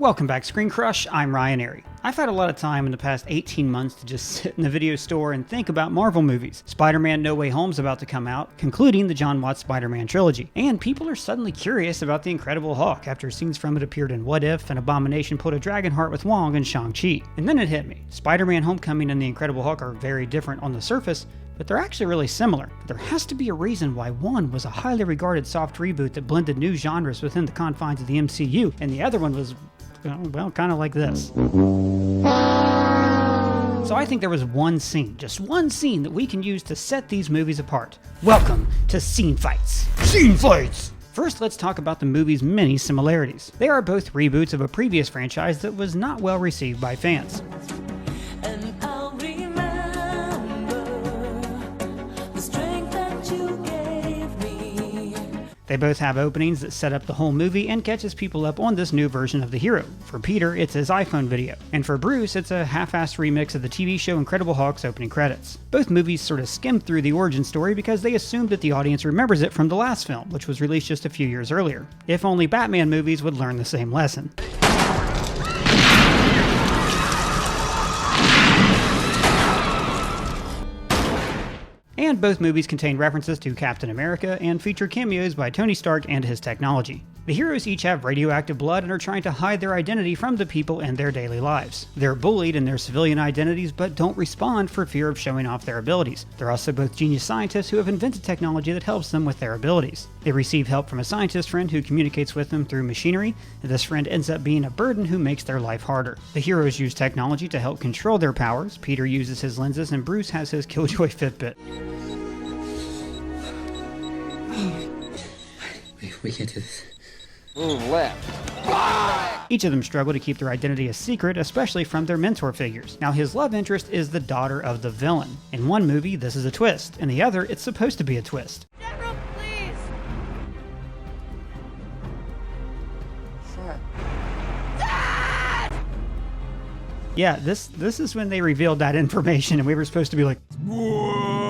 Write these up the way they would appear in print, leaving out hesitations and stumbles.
Welcome back, ScreenCrush. I'm Ryan Airy. I've had a lot of time in the past 18 months to just sit in the video store and think about Marvel movies. Spider-Man No Way Home's about to come out, concluding the John Watts Spider-Man trilogy. And people are suddenly curious about the Incredible Hulk after scenes from it appeared in What If and Abomination pulled a Dragonheart with Wong and Shang-Chi. And then it hit me. Spider-Man Homecoming and the Incredible Hulk are very different on the surface, but they're actually really similar. There has to be a reason why one was a highly regarded soft reboot that blended new genres within the confines of the MCU, and the other one was, well, kind of like this. So I think there was one scene, just one scene, that we can use to set these movies apart. Welcome to Scene Fights. Scene Fights! First, let's talk about the movie's many similarities. They are both reboots of a previous franchise that was not well received by fans. They both have openings that set up the whole movie and catches people up on this new version of the hero. For Peter, it's his iPhone video. And for Bruce, it's a half-assed remix of the TV show Incredible Hulk's opening credits. Both movies sort of skim through the origin story because they assumed that the audience remembers it from the last film, which was released just a few years earlier. If only Batman movies would learn the same lesson. And both movies contain references to Captain America and feature cameos by Tony Stark and his technology. The heroes each have radioactive blood and are trying to hide their identity from the people in their daily lives. They're bullied in their civilian identities but don't respond for fear of showing off their abilities. They're also both genius scientists who have invented technology that helps them with their abilities. They receive help from a scientist friend who communicates with them through machinery, and this friend ends up being a burden who makes their life harder. The heroes use technology to help control their powers. Peter uses his lenses and Bruce has his Killjoy Fitbit. We can't do this. Move left. Each of them struggle to keep their identity a secret, especially from their mentor figures. Now, his love interest is the daughter of the villain. In one movie, this is a twist. In the other, it's supposed to be a twist. General, please! Yeah, this is when they revealed that information and we were supposed to be like, what?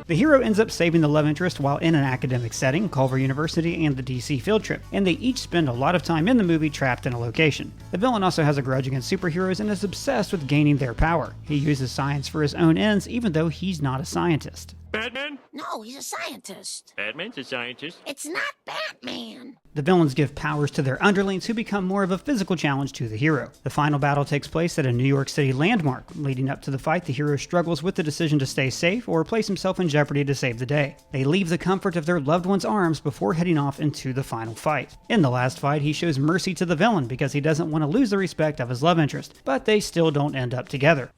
The hero ends up saving the love interest while in an academic setting, Culver University and the DC field trip, and they each spend a lot of time in the movie trapped in a location. The villain also has a grudge against superheroes and is obsessed with gaining their power. He uses science for his own ends even though he's not a scientist. Batman? No, he's a scientist. Batman's a scientist. It's not Batman. The villains give powers to their underlings who become more of a physical challenge to the hero. The final battle takes place at a New York City landmark. Leading up to the fight, the hero struggles with the decision to stay safe or place himself in jeopardy to save the day. They leave the comfort of their loved one's arms before heading off into the final fight. In the last fight, he shows mercy to the villain because he doesn't want to lose the respect of his love interest, but they still don't end up together.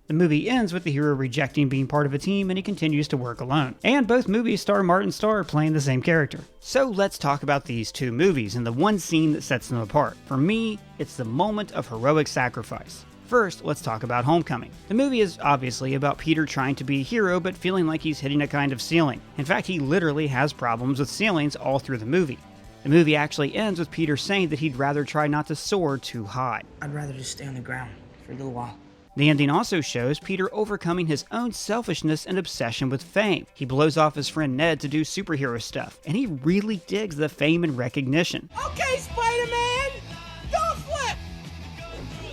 The movie ends with the hero rejecting being part of a team and he continues to work alone. And both movies star Martin Starr playing the same character. So let's talk about these two movies and the one scene that sets them apart. For me, it's the moment of heroic sacrifice. First, let's talk about Homecoming. The movie is obviously about Peter trying to be a hero but feeling like he's hitting a kind of ceiling. In fact, he literally has problems with ceilings all through the movie. The movie actually ends with Peter saying that he'd rather try not to soar too high. I'd rather just stay on the ground for a little while. The ending also shows Peter overcoming his own selfishness and obsession with fame. He blows off his friend Ned to do superhero stuff, and he really digs the fame and recognition. Okay, Spider-Man! Don't flip!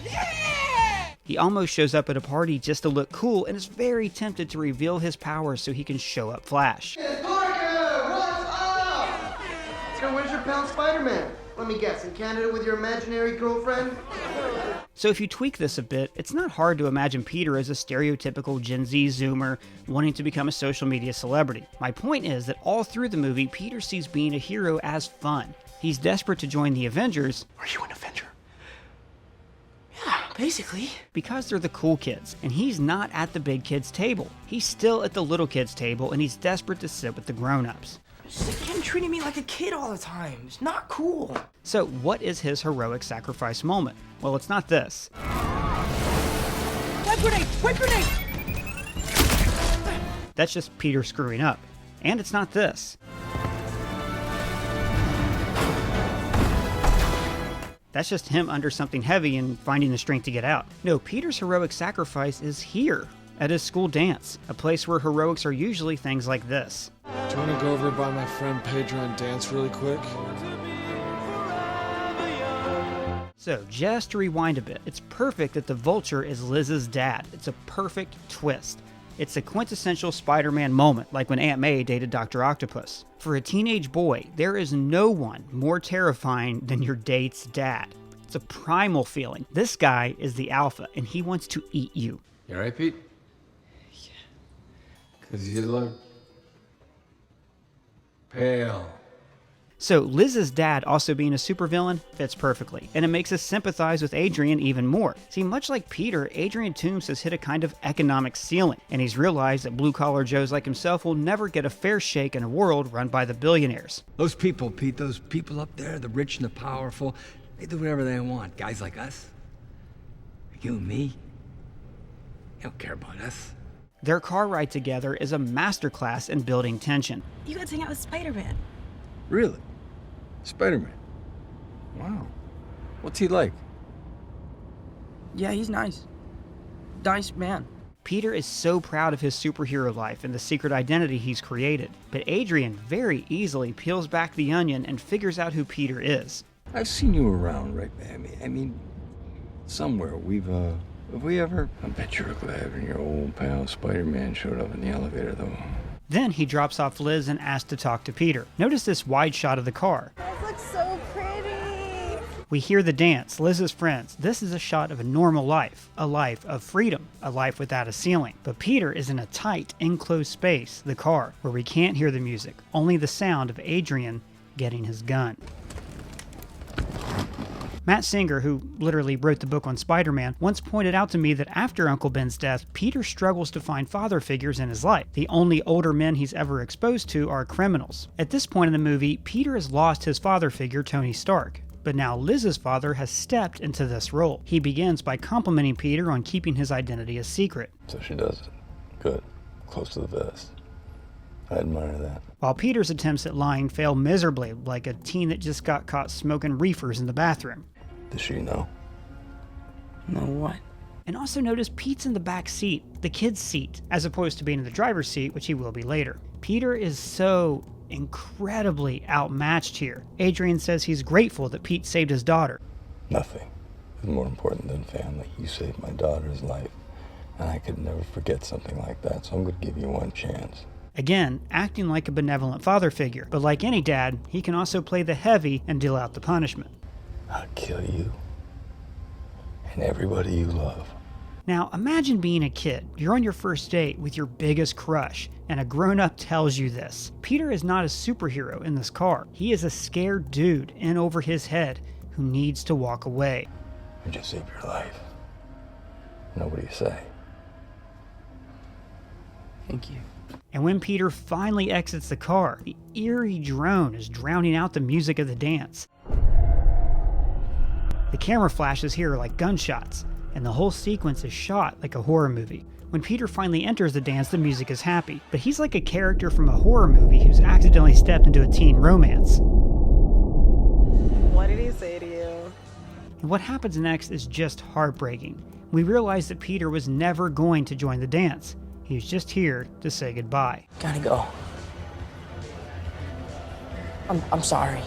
Yeah! He almost shows up at a party just to look cool and is very tempted to reveal his powers so he can show up Flash. Hey, Parker! What's up? So where's your pal Spider-Man? Let me guess, in Canada with your imaginary girlfriend? So if you tweak this a bit, it's not hard to imagine Peter as a stereotypical Gen Z Zoomer wanting to become a social media celebrity. My point is that all through the movie, Peter sees being a hero as fun. He's desperate to join the Avengers. Are you an Avenger? Yeah, basically. Because they're the cool kids, and he's not at the big kids' table. He's still at the little kids' table, and he's desperate to sit with the grown-ups. Just again treating me like a kid all the time. It's not cool. So what is his heroic sacrifice moment? Well, it's not this. White grenade! White grenade! That's just Peter screwing up. And it's not this. That's just him under something heavy and finding the strength to get out. No, Peter's heroic sacrifice is here, at his school dance, a place where heroics are usually things like this. Do you want to go over by my friend Pedro and dance really quick? So just to rewind a bit, it's perfect that the Vulture is Liz's dad. It's a perfect twist. It's a quintessential Spider-Man moment, like when Aunt May dated Dr. Octopus. For a teenage boy, there is no one more terrifying than your date's dad. It's a primal feeling. This guy is the alpha, and he wants to eat you. You alright, Pete? Yeah. 'Cause you look pale. So Liz's dad also being a supervillain fits perfectly, and it makes us sympathize with Adrian even more. See, much like Peter, Adrian Toomes has hit a kind of economic ceiling, and he's realized that blue-collar Joes like himself will never get a fair shake in a world run by the billionaires. Those people, Pete, those people up there, the rich and the powerful, they do whatever they want. Guys like us, like you and me, they don't care about us. Their car ride together is a masterclass in building tension. You got to hang out with Spider-Man. Really? Spider-Man? Wow. What's he like? Yeah, he's nice. Nice man. Peter is so proud of his superhero life and the secret identity he's created, but Adrian very easily peels back the onion and figures out who Peter is. I've seen you around, right? I mean, somewhere have we ever? I bet you were glad when your old pal Spider-Man showed up in the elevator, though. Then he drops off Liz and asks to talk to Peter. Notice this wide shot of the car. This looks so pretty. We hear the dance, Liz's friends. This is a shot of a normal life, a life of freedom, a life without a ceiling. But Peter is in a tight, enclosed space, the car, where we can't hear the music, only the sound of Adrian getting his gun. Matt Singer, who literally wrote the book on Spider-Man, once pointed out to me that after Uncle Ben's death, Peter struggles to find father figures in his life. The only older men he's ever exposed to are criminals. At this point in the movie, Peter has lost his father figure, Tony Stark. But now Liz's father has stepped into this role. He begins by complimenting Peter on keeping his identity a secret. So she does it. Good. Close to the vest. I admire that. While Peter's attempts at lying fail miserably, like a teen that just got caught smoking reefers in the bathroom. Does she know? Know what? And also notice Pete's in the back seat, the kid's seat, as opposed to being in the driver's seat, which he will be later. Peter is so incredibly outmatched here. Adrian says he's grateful that Pete saved his daughter. Nothing is more important than family. You saved my daughter's life, and I could never forget something like that, so I'm going to give you one chance. Again, acting like a benevolent father figure, but like any dad, he can also play the heavy and deal out the punishment. I'll kill you and everybody you love. Now, imagine being a kid. You're on your first date with your biggest crush, and a grown-up tells you this. Peter is not a superhero in this car. He is a scared dude in over his head who needs to walk away. I just saved your life. Now what do you say? Thank you. And when Peter finally exits the car, the eerie drone is drowning out the music of the dance. The camera flashes here like gunshots, and the whole sequence is shot like a horror movie. When Peter finally enters the dance, the music is happy, but he's like a character from a horror movie who's accidentally stepped into a teen romance. What did he say to you? And what happens next is just heartbreaking. We realize that Peter was never going to join the dance. He was just here to say goodbye. Gotta go. I'm sorry.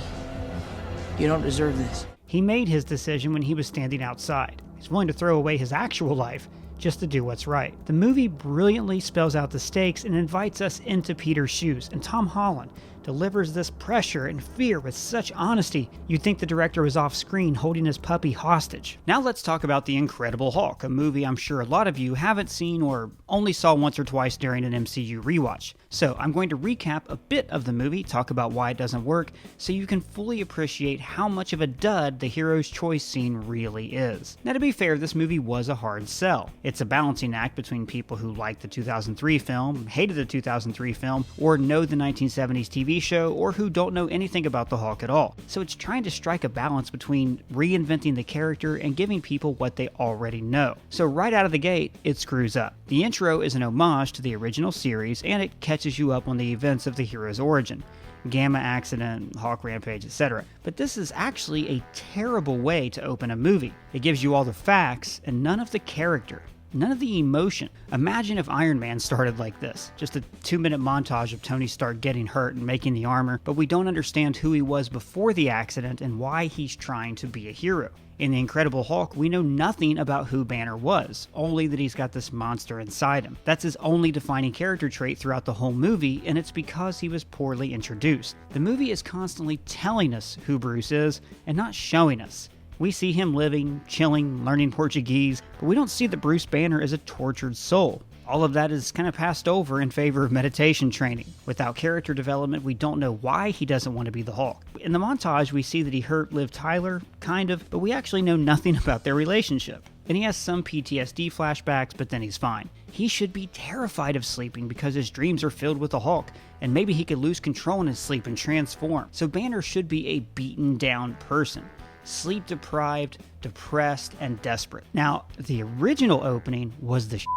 You don't deserve this. He made his decision when he was standing outside. He's willing to throw away his actual life just to do what's right. The movie brilliantly spells out the stakes and invites us into Peter's shoes, and Tom Holland delivers this pressure and fear with such honesty, you'd think the director was off screen holding his puppy hostage. Now let's talk about The Incredible Hulk, a movie I'm sure a lot of you haven't seen or only saw once or twice during an MCU rewatch. So I'm going to recap a bit of the movie, talk about why it doesn't work, so you can fully appreciate how much of a dud the hero's choice scene really is. Now to be fair, this movie was a hard sell. It's a balancing act between people who liked the 2003 film, hated the 2003 film, or know the 1970s TV show, or who don't know anything about the Hulk at all. So it's trying to strike a balance between reinventing the character and giving people what they already know. So right out of the gate, it screws up. The intro is an homage to the original series, and it catches you up on the events of the hero's origin. Gamma accident, Hulk rampage, etc. But this is actually a terrible way to open a movie. It gives you all the facts and none of the character. none of the emotion. Imagine if Iron Man started like this. Just a 2-minute montage of Tony Stark getting hurt and making the armor, but we don't understand who he was before the accident and why he's trying to be a hero. In The Incredible Hulk, we know nothing about who Banner was, only that he's got this monster inside him. That's his only defining character trait throughout the whole movie, and it's because he was poorly introduced. The movie is constantly telling us who Bruce is, and not showing us. We see him living, chilling, learning Portuguese, but we don't see that Bruce Banner is a tortured soul. All of that is kind of passed over in favor of meditation training. Without character development, we don't know why he doesn't want to be the Hulk. In the montage, we see that he hurt Liv Tyler, kind of, but we actually know nothing about their relationship. And he has some PTSD flashbacks, but then he's fine. He should be terrified of sleeping because his dreams are filled with the Hulk, and maybe he could lose control in his sleep and transform. So Banner should be a beaten down person. Sleep deprived, depressed, and desperate. Now, the original opening was the shit.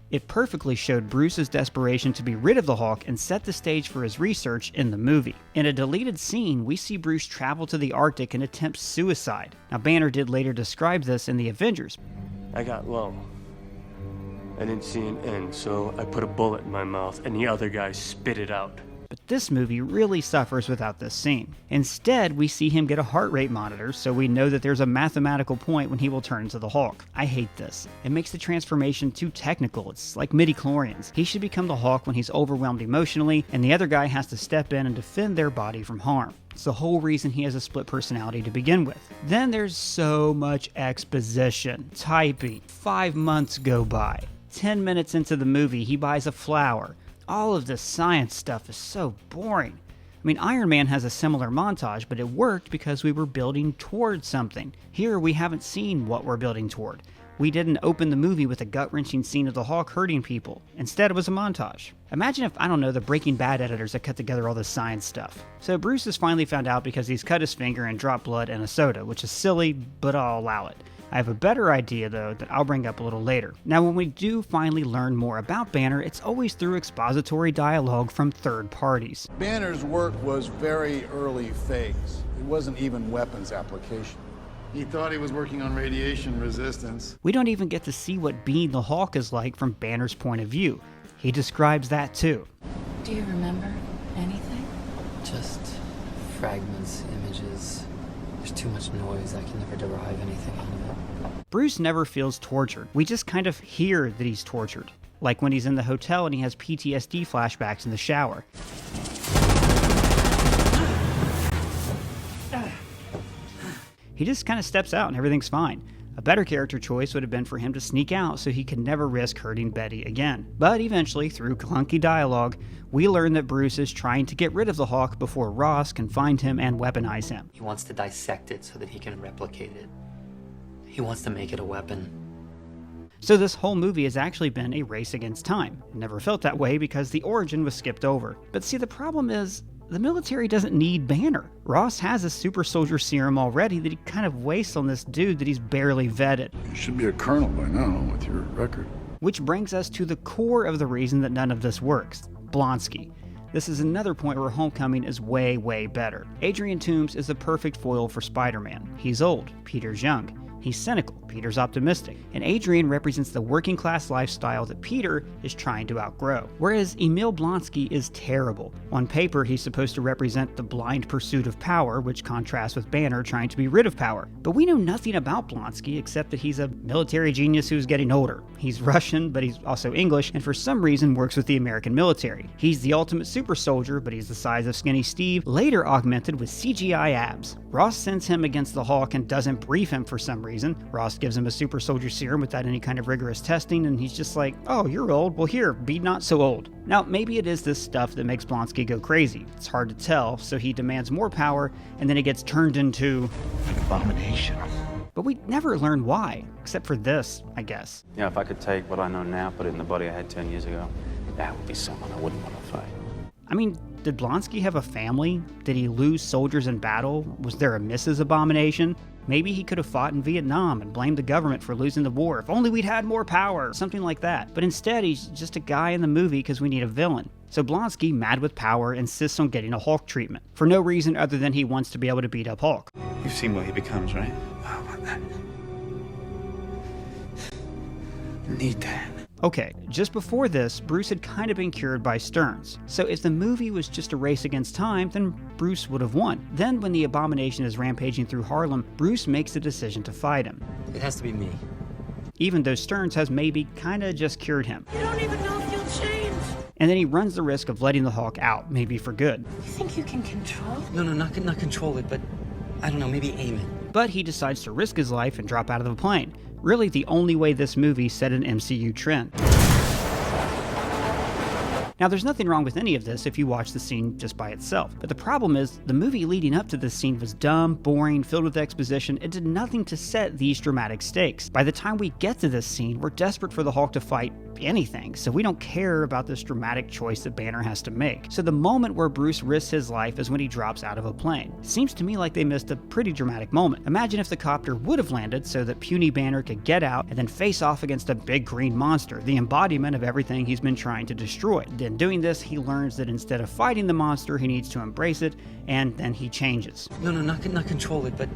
It perfectly showed Bruce's desperation to be rid of the Hulk and set the stage for his research in the movie. In a deleted scene, we see Bruce travel to the Arctic and attempt suicide. Now, Banner did later describe this in the Avengers. I got low. I didn't see an end, so I put a bullet in my mouth and the other guy spit it out. But this movie really suffers without this scene. Instead, we see him get a heart rate monitor, so we know that there's a mathematical point when he will turn into the Hulk. I hate this. It makes the transformation too technical. It's like midi-chlorians. He should become the Hulk when he's overwhelmed emotionally, and the other guy has to step in and defend their body from harm. It's the whole reason he has a split personality to begin with. Then there's so much exposition. Typing. 5 months go by. 10 minutes into the movie, he buys a flower. All of this science stuff is so boring. I mean, Iron Man has a similar montage, but it worked because we were building toward something. Here, we haven't seen what we're building toward. We didn't open the movie with a gut-wrenching scene of the Hulk hurting people. Instead, it was a montage. Imagine if, I don't know, the Breaking Bad editors had cut together all this science stuff. So Bruce is finally found out because he's cut his finger and dropped blood in a soda, which is silly, but I'll allow it. I have a better idea, though, that I'll bring up a little later. Now, when we do finally learn more about Banner, it's always through expository dialogue from third parties. Banner's work was very early phase. It wasn't even weapons application. He thought he was working on radiation resistance. We don't even get to see what being the Hulk is like from Banner's point of view. He describes that too. Do you remember anything? Just fragments, images. There's too much noise. I can never derive anything out of it. Bruce never feels tortured. We just kind of hear that he's tortured. Like when he's in the hotel and he has PTSD flashbacks in the shower. He just kind of steps out and everything's fine. A better character choice would have been for him to sneak out so he could never risk hurting Betty again. But eventually, through clunky dialogue, we learn that Bruce is trying to get rid of the Hulk before Ross can find him and weaponize him. He wants to dissect it so that he can replicate it. He wants to make it a weapon. So this whole movie has actually been a race against time. It never felt that way because the origin was skipped over. But see, the problem is, the military doesn't need Banner. Ross has a super soldier serum already that he kind of wastes on this dude that he's barely vetted. You should be a colonel by now with your record. Which brings us to the core of the reason that none of this works. Blonsky. This is another point where Homecoming is way, way better. Adrian Toomes is the perfect foil for Spider-Man. He's old, Peter's young. He's cynical, Peter's optimistic, and Adrian represents the working class lifestyle that Peter is trying to outgrow. Whereas Emil Blonsky is terrible. On paper, he's supposed to represent the blind pursuit of power, which contrasts with Banner trying to be rid of power. But we know nothing about Blonsky except that he's a military genius who's getting older. He's Russian, but he's also English, and for some reason works with the American military. He's the ultimate super soldier, but he's the size of Skinny Steve, later augmented with CGI abs. Ross sends him against the Hulk and doesn't brief him for some reason. Ross gives him a super soldier serum without any kind of rigorous testing, and he's just like, oh, you're old, well here, be not so old. Now, maybe it is this stuff that makes Blonsky go crazy. It's hard to tell, so he demands more power, and then it gets turned into an abomination. But we never learn why, except for this, I guess. Yeah, if I could take what I know now, put it in the body I had 10 years ago, that would be someone I wouldn't want to fight. I mean, did Blonsky have a family? Did he lose soldiers in battle? Was there a Mrs. Abomination? Maybe he could have fought in Vietnam and blamed the government for losing the war. If only we'd had more power, something like that. But instead, he's just a guy in the movie because we need a villain. So Blonsky, mad with power, insists on getting a Hulk treatment. For no reason other than he wants to be able to beat up Hulk. You've seen what he becomes, right? need that. Okay, just before this, Bruce had kind of been cured by Stearns. So if the movie was just a race against time, then Bruce would have won. Then when the Abomination is rampaging through Harlem, Bruce makes the decision to fight him. It has to be me. Even though Stearns has maybe kinda just cured him. You don't even know if you'll change. And then he runs the risk of letting the Hulk out, maybe for good. You think you can control? No, not control it, but I don't know, maybe aim it. But he decides to risk his life and drop out of the plane. Really the only way this movie set an MCU trend. Now, there's nothing wrong with any of this if you watch the scene just by itself, but the problem is, the movie leading up to this scene was dumb, boring, filled with exposition, and did nothing to set these dramatic stakes. By the time we get to this scene, we're desperate for the Hulk to fight anything, so we don't care about this dramatic choice that Banner has to make. So the moment where Bruce risks his life is when he drops out of a plane. Seems to me like they missed a pretty dramatic moment. Imagine if the copter would have landed so that puny Banner could get out and then face off against a big green monster, the embodiment of everything he's been trying to destroy. In doing this, he learns that instead of fighting the monster, he needs to embrace it, and then he changes. No, not control it, but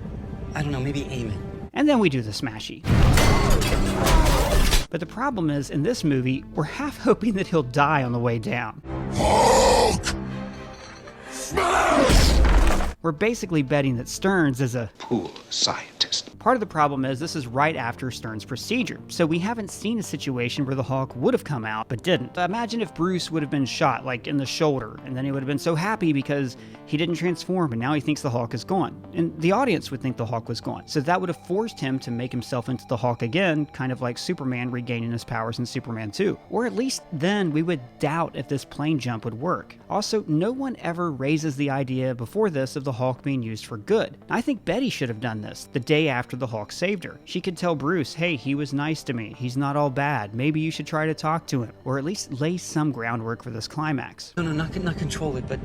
I don't know, maybe aim it. And then we do the smashy. But the problem is, in this movie, we're half hoping that he'll die on the way down. Hulk! Smash! We're basically betting that Stearns is a poor scientist. Part of the problem is this is right after Stearns' procedure, so we haven't seen a situation where the Hulk would have come out but didn't. Imagine if Bruce would have been shot, like in the shoulder, and then he would have been so happy because he didn't transform and now he thinks the Hulk is gone. And the audience would think the Hulk was gone. So that would have forced him to make himself into the Hulk again, kind of like Superman regaining his powers in Superman 2. Or at least then we would doubt if this plane jump would work. Also, no one ever raises the idea before this of the Hulk being used for good. I think Betty should have done this the day after the Hulk saved her. She could tell Bruce, hey, he was nice to me. He's not all bad. Maybe you should try to talk to him. Or at least lay some groundwork for this climax. No, not control it, but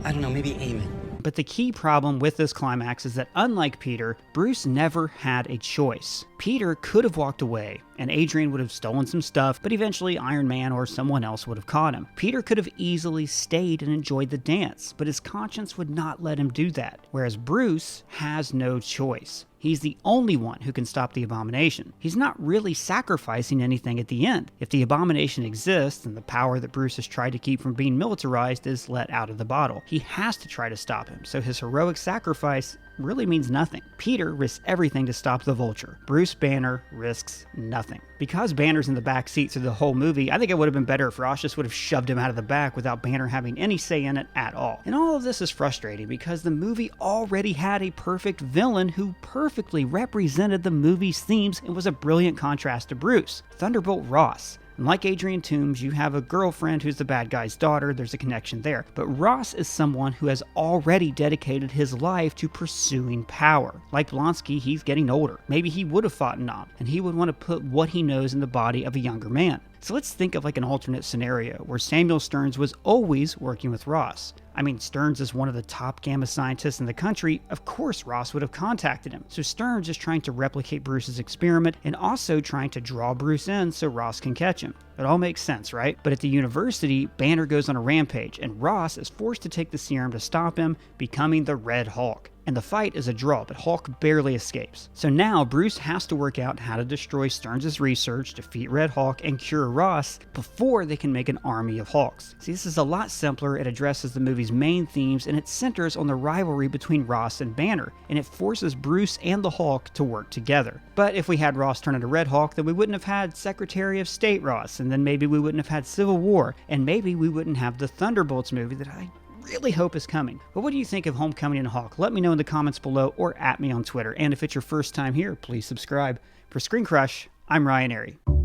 I don't know, maybe aim it. But the key problem with this climax is that unlike Peter, Bruce never had a choice. Peter could have walked away, and Adrian would have stolen some stuff, but eventually Iron Man or someone else would have caught him. Peter could have easily stayed and enjoyed the dance, but his conscience would not let him do that, whereas Bruce has no choice. He's the only one who can stop the Abomination. He's not really sacrificing anything at the end. If the Abomination exists, and the power that Bruce has tried to keep from being militarized is let out of the bottle, he has to try to stop him, so his heroic sacrifice really means nothing. Peter risks everything to stop the Vulture. Bruce Banner risks nothing. Because Banner's in the back seat through the whole movie, I think it would have been better if Ross just would have shoved him out of the back without Banner having any say in it at all. And all of this is frustrating because the movie already had a perfect villain who perfectly represented the movie's themes and was a brilliant contrast to Bruce, Thunderbolt Ross. And like Adrian Toomes, you have a girlfriend who's the bad guy's daughter, there's a connection there. But Ross is someone who has already dedicated his life to pursuing power. Like Blonsky, he's getting older. Maybe he would have fought Nom, and he would want to put what he knows in the body of a younger man. So let's think of like an alternate scenario where Samuel Stearns was always working with Ross. I mean, Stearns is one of the top gamma scientists in the country. Of course Ross would have contacted him. So Stearns is trying to replicate Bruce's experiment and also trying to draw Bruce in so Ross can catch him. It all makes sense, right? But at the university, Banner goes on a rampage and Ross is forced to take the serum to stop him, becoming the Red Hulk. And the fight is a draw, but Hulk barely escapes. So now Bruce has to work out how to destroy Stearns' research, defeat Red Hulk, and cure Ross before they can make an army of Hulks. See, this is a lot simpler, it addresses the movie's main themes, and it centers on the rivalry between Ross and Banner, and it forces Bruce and the Hulk to work together. But if we had Ross turn into Red Hulk, then we wouldn't have had Secretary of State Ross, and then maybe we wouldn't have had Civil War, and maybe we wouldn't have the Thunderbolts movie that I really hope is coming. But what do you think of Homecoming and Hulk? Let me know in the comments below or at me on Twitter. And if it's your first time here, please subscribe. For ScreenCrush, I'm Ryan Airy.